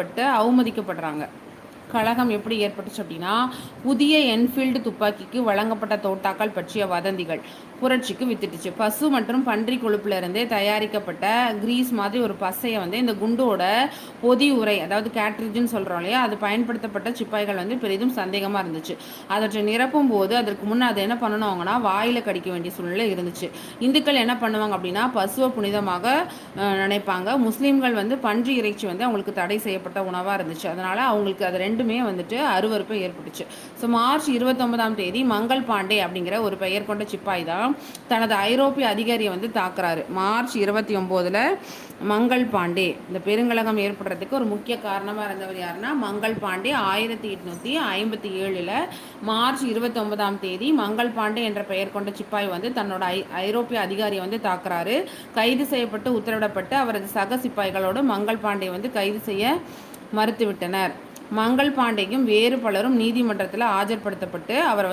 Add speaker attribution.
Speaker 1: பட்டு அவமதிக்கப்படுறாங்க. கழகம் எப்படி ஏற்பட்டுச்சு அப்படின்னா, புதிய என்ஃபீல்டு துப்பாக்கிக்கு வழங்கப்பட்ட தோட்டாக்கள் பற்றிய வதந்திகள் புரட்சிக்கு வித்துட்டுச்சு. பசு மற்றும் பன்றி கொழுப்புல இருந்தே தயாரிக்கப்பட்ட கிரீஸ் மாதிரி ஒரு பசையை இந்த குண்டோட பொதி உரை, அதாவது கேட்ரிட்ஜ்னு சொல்கிறோம் இல்லையா, அது பயன்படுத்தப்பட்ட சிப்பாய்கள் பெரிதும் சந்தேகமாக இருந்துச்சு. அவற்றை நிரப்பும் போது அதற்கு முன் அதை என்ன பண்ணணுவாங்கன்னா, வாயில் கடிக்க வேண்டிய சூழ்நிலை இருந்துச்சு. இந்துக்கள் என்ன பண்ணுவாங்க அப்படின்னா, பசுவை புனிதமாக நினைப்பாங்க. முஸ்லீம்கள் பன்றி இறைச்சி அவங்களுக்கு தடை செய்யப்பட்ட உணவாக இருந்துச்சு. அதனால் அவங்களுக்கு அது ரெண்டுமே அருவருப்பு ஏற்பட்டுச்சு. ஸோ மார்ச் 29ஆம் தேதி மங்கள் பாண்டே அப்படிங்கிற ஒரு பெயர் கொண்ட சிப்பாய் தான் தனது ஐரோப்பிய அதிகாரியை தாக்குறாரு. மார்ச் 29ல் மங்கள் பாண்டே இந்த பெருங்கலகம் ஏற்படுறதுக்கு ஒரு முக்கிய காரணமாக இருந்தவர் யாருன்னா மங்கள் பாண்டே. 1857ல் மார்ச் 29ஆம் தேதி மங்கள் பாண்டே என்ற பெயர் கொண்ட சிப்பாய் தன்னோட ஐரோப்பிய அதிகாரியை தாக்குறாரு. கைது செய்யப்பட்டு உத்தரவிடப்பட்டு அவரது சக சிப்பாய்களோடு மங்கள் பாண்டே கைது செய்ய மறுத்துவிட்டனர். மங்கள் பாண்டேயும் வேறு பலரும் நீதிமன்றத்தில் ஆஜர்படுத்தப்பட்டு அவர்